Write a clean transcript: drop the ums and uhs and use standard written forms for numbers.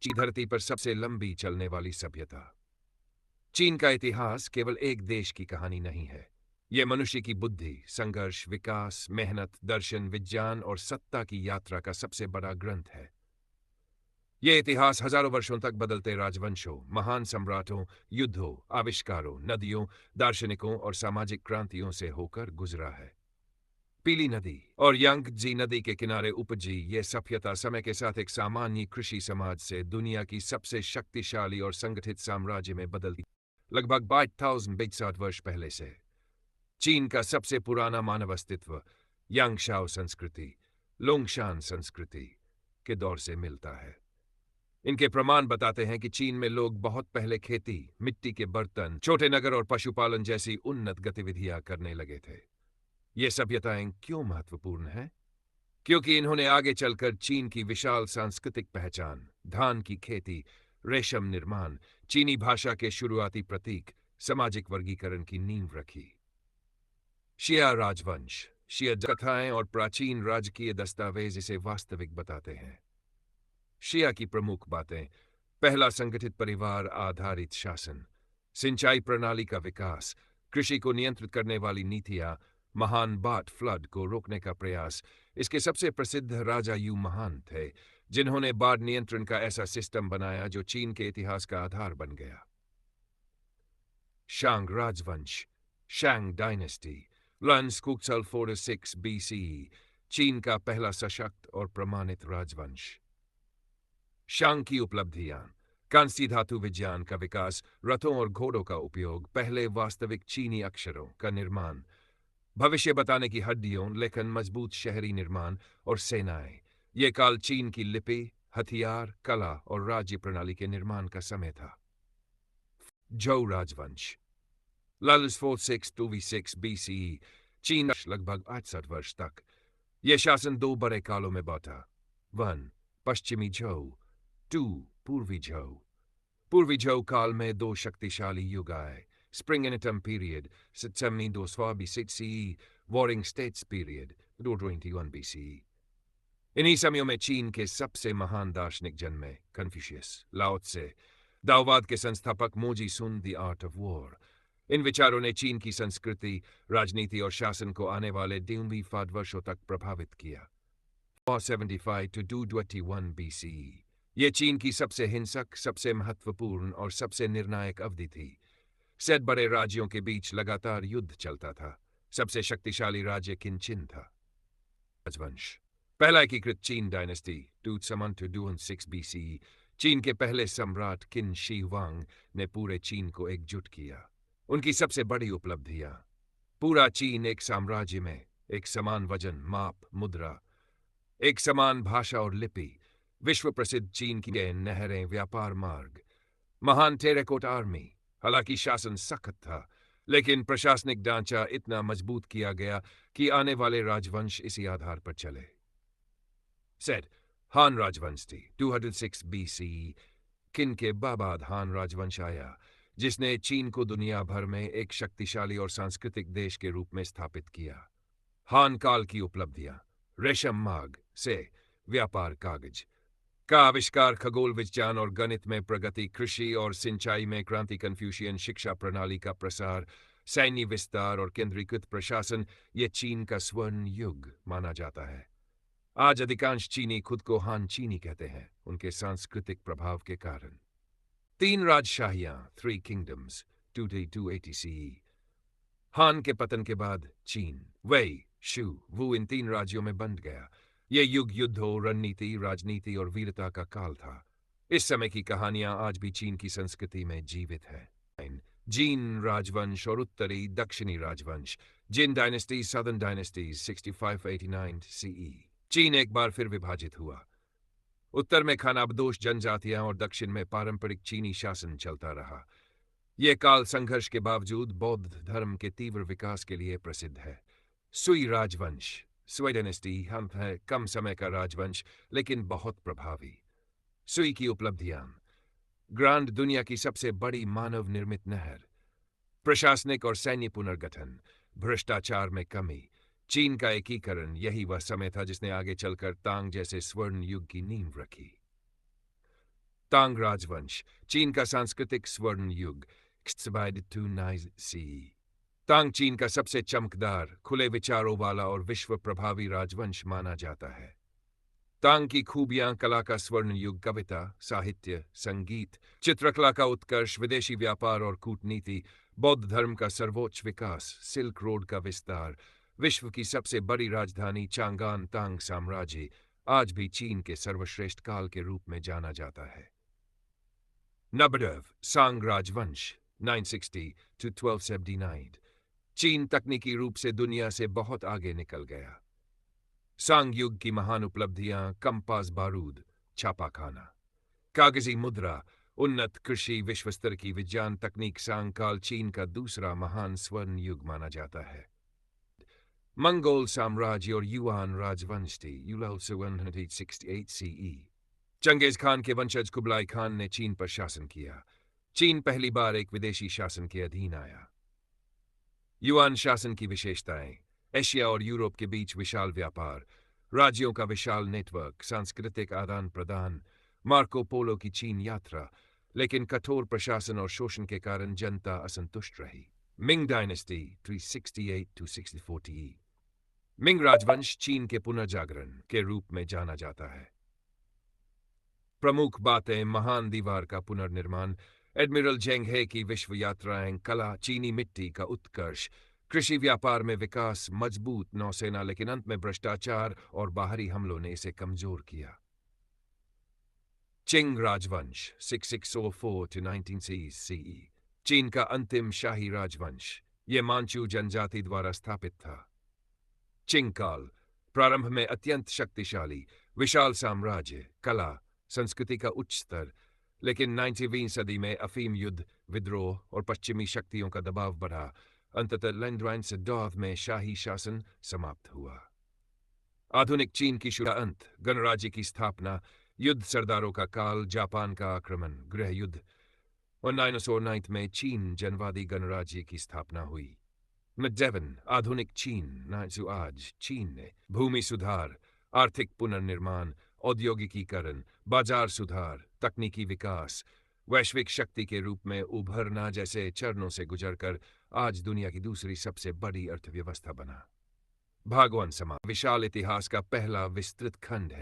चीन धरती पर सबसे लंबी चलने वाली सभ्यता। चीन का इतिहास केवल एक देश की कहानी नहीं है। यह मनुष्य की बुद्धि, संघर्ष, विकास, मेहनत, दर्शन, विज्ञान और सत्ता की यात्रा का सबसे बड़ा ग्रंथ है। यह इतिहास हजारों वर्षों तक बदलते राजवंशों, महान सम्राटों, युद्धों, आविष्कारों, नदियों, दार्शनिकों और सामाजिक क्रांतियों से होकर गुजरा है। पीली नदी और यांगजी नदी के किनारे उपजी ये सभ्यता समय के साथ एक सामान्य कृषि समाज से दुनिया की सबसे शक्तिशाली और संगठित साम्राज्य में बदलती। लगभग 22,000 वर्ष पहले से चीन का सबसे पुराना मानव अस्तित्व यांगशाओ संस्कृति, लोंगशान संस्कृति के दौर से मिलता है। इनके प्रमाण बताते हैं कि चीन में लोग बहुत पहले खेती, मिट्टी के बर्तन, छोटे नगर और पशुपालन जैसी उन्नत गतिविधियां करने लगे थे। ये सभ्यताएं क्यों महत्वपूर्ण हैं? क्योंकि इन्होंने आगे चलकर चीन की विशाल सांस्कृतिक पहचान, धान की खेती, रेशम निर्माण, चीनी भाषा के शुरुआती प्रतीक, सामाजिक वर्गीकरण की नींव रखी। शिया राजवंश, शिया कथाएं और प्राचीन राजकीय दस्तावेज इसे वास्तविक बताते हैं। शिया की प्रमुख बातें: पहला, संगठित परिवार आधारित शासन, सिंचाई प्रणाली का विकास, कृषि को नियंत्रित करने वाली नीतियां, महान बाट फ्लड को रोकने का प्रयास। इसके सबसे प्रसिद्ध राजा यू महान थे, जिन्होंने बाढ़ नियंत्रण का ऐसा सिस्टम बनाया जो चीन के इतिहास का आधार बन गया। शांग राजवंश, शैंग डायनेस्टी, लंस कुक्सल 4-6 BCE, चीन का पहला सशक्त और प्रमाणित राजवंश। शांग की उपलब्धियां: कांस्य धातु विज्ञान का विकास, रथों और घोड़ों का उपयोग, पहले वास्तविक चीनी अक्षरों का निर्माण, भविष्य बताने की हड्डियों, लेखन, मजबूत शहरी निर्माण और सेनाएं। ये काल चीन की लिपि, हथियार, कला और राज्य प्रणाली के निर्माण का समय था। झोउ राजवंश, लल्स 4-6 BCE, चीन लगभग 68 वर्ष तक। यह शासन दो बड़े कालों में बांटा: 1. पश्चिमी झोउ, 2. पूर्वी झोउ। पूर्वी झोउ काल में दो शक्तिशाली युग आए: spring and autumn period 721 BCE, warring states period 221 BCE। इन्हीं समयों में चीन के सबसे महान दार्शनिक जन्मे: कन्फ्यूशियस, लाओ त्से, दाओवाद के संस्थापक मोजी सुन, द आर्ट ऑफ वॉर। इन विचारों ने चीन की संस्कृति, राजनीति और शासन को आने वाले 2,000 वर्षों तक प्रभावित किया। 475 to 221 BCE, ये चीन की सबसे हिंसक, सबसे महत्वपूर्ण और सबसे निर्णायक अवधि थी। सेट बड़े राज्यों के बीच लगातार युद्ध चलता था। सबसे शक्तिशाली राज्य किनचिन था। राजवंश, पहला एकीकृत चीन डायनेस्टी 2-6 BCE, चीन के पहले सम्राट किन शी हुआंग ने पूरे चीन को एकजुट किया। उनकी सबसे बड़ी उपलब्धियां: पूरा चीन एक साम्राज्य में, एक समान वजन, माप, मुद्रा, एक समान भाषा और लिपि, विश्व प्रसिद्ध चीन की नहरें, व्यापार मार्ग, महान टेराकोट आर्मी। हालांकि शासन सख्त था, लेकिन प्रशासनिक ढांचा इतना मजबूत किया गया कि आने वाले राजवंश इसी आधार पर चले। सेट हान राजवंश थी 206 BCE, किन के बाद हान राजवंश आया, जिसने चीन को दुनिया भर में एक शक्तिशाली और सांस्कृतिक देश के रूप में स्थापित किया। हान काल की उपलब्धियां: रेशम मार्ग से व्यापार, कागज का आविष्कार, खगोल विज्ञान और गणित में प्रगति, कृषि और सिंचाई में क्रांति, कन्फ्यूशियन शिक्षा प्रणाली का प्रसार, सैन्य विस्तार और केंद्रीकृत प्रशासन। यह चीन का स्वर्ण युग माना जाता है। आज अधिकांश चीनी खुद को हान चीनी कहते हैं, उनके सांस्कृतिक प्रभाव के कारण। 3 राजशाहियां 3 किंगडम्स 280 CE, हान के पतन के बाद चीन, वई, शू, वू इन 3 राज्यों में बंट गया। यह युग युद्धों, रणनीति, राजनीति और वीरता का काल था। इस समय की कहानियां आज भी चीन की संस्कृति में जीवित है। जीन राजवंश और उत्तरी दक्षिणी राजवंश, जिन डायनेस्टीज, सदर्न डायनेस्टीज 65-89 CE। चीन एक बार फिर विभाजित हुआ। उत्तर में खानाबदोश जनजातियां और दक्षिण में पारंपरिक चीनी शासन चलता रहा। यह काल संघर्ष के बावजूद बौद्ध धर्म के तीव्र विकास के लिए प्रसिद्ध है। सुई राजवंश, सुई डायनेस्टी, हम है कम समय का राजवंश लेकिन बहुत प्रभावी। सुई की उपलब्धियां: ग्रांड दुनिया की सबसे बड़ी मानव निर्मित नहर, प्रशासनिक और सैन्य पुनर्गठन, भ्रष्टाचार में कमी, चीन का एकीकरण। यही वह समय था जिसने आगे चलकर तांग जैसे स्वर्ण युग की नींव रखी। तांग राजवंश, चीन का सांस्कृतिक स्वर्ण युग, तांग चीन का सबसे चमकदार, खुले विचारों वाला और विश्व प्रभावी राजवंश माना जाता है। तांग की खूबियां कला का स्वर्ण युग, कविता, साहित्य, संगीत, चित्रकला का उत्कर्ष, विदेशी व्यापार और कूटनीति, बौद्ध धर्म का सर्वोच्च विकास, सिल्क रोड का विस्तार, विश्व की सबसे बड़ी राजधानी चांगान तांग साम्राज्य आज भी चीन के सर्वश्रेष्ठ काल के रूप में जाना जाता है। नबडव सांग राजवंश 960 to 1279 चीन तकनीकी रूप से दुनिया से बहुत आगे निकल गया। सांग युग की महान उपलब्धियां कंपास बारूद, छापाखाना, कागजी मुद्रा, उन्नत कृषि, विश्व स्तर की विज्ञान तकनीक सांग काल चीन का दूसरा महान स्वर्ण युग माना जाता है। मंगोल साम्राज्य और युआन राजवंश थी 168 CE। चंगेज खान के वंशज कुबलाई खान ने चीन पर शासन किया। चीन पहली बार एक विदेशी शासन के अधीन आया। युआन शासन की विशेषताएं: एशिया और यूरोप के बीच विशाल व्यापार, राज्यों का विशाल नेटवर्क, सांस्कृतिक आदान प्रदान, मार्को पोलो की चीन यात्रा, लेकिन कठोर प्रशासन और शोषण के कारण जनता असंतुष्ट रही। मिंग डायनेस्टी 368 to 640 मिंग राजवंश चीन के पुनर्जागरण के रूप में जाना जाता है। प्रमुख बातें: महान दीवार का पुनर्निर्माण, एडमिरल जेंग हे की विश्व यात्राएं, कला, चीनी मिट्टी का उत्कर्ष, कृषि व्यापार में विकास, मजबूत नौसेना, लेकिन अंत में भ्रष्टाचार और बाहरी हमलों ने इसे कमजोर किया। चिंग राजवंश 6604 to 19 CE चीन का अंतिम शाही राजवंश, यह मांचू जनजाति द्वारा स्थापित था। चिंग काल प्रारंभ में अत्यंत शक्तिशाली, विशाल साम्राज्य, कला, संस्कृति का उच्च स्तर, लेकिन 19वीं सदी में अफीम युद्ध, विद्रोह और पश्चिमी शक्तियों का दबाव बढ़ा। अंततः लैंडवाइन से डॉव में शाही शासन समाप्त हुआ। आधुनिक चीन की शुरुआत, अंत, गणराज्य की स्थापना, युद्ध, सरदारों का काल, जापान का आक्रमण, गृह युद्ध और 1909 में चीन जनवादी गणराज्य की स्थापना हुई। मध्यवन आधुनिक चीन 900 आज चीन ने भूमि सुधार, आर्थिक पुनर्निर्माण, औद्योगिकीकरण, बाजार सुधार, तकनीकी विकास, वैश्विक शक्ति के रूप में उभरना जैसे चरणों से गुजरकर आज दुनिया की दूसरी सबसे बड़ी अर्थव्यवस्था बना। भागवन समाज विशाल इतिहास का पहला विस्तृत खंड है।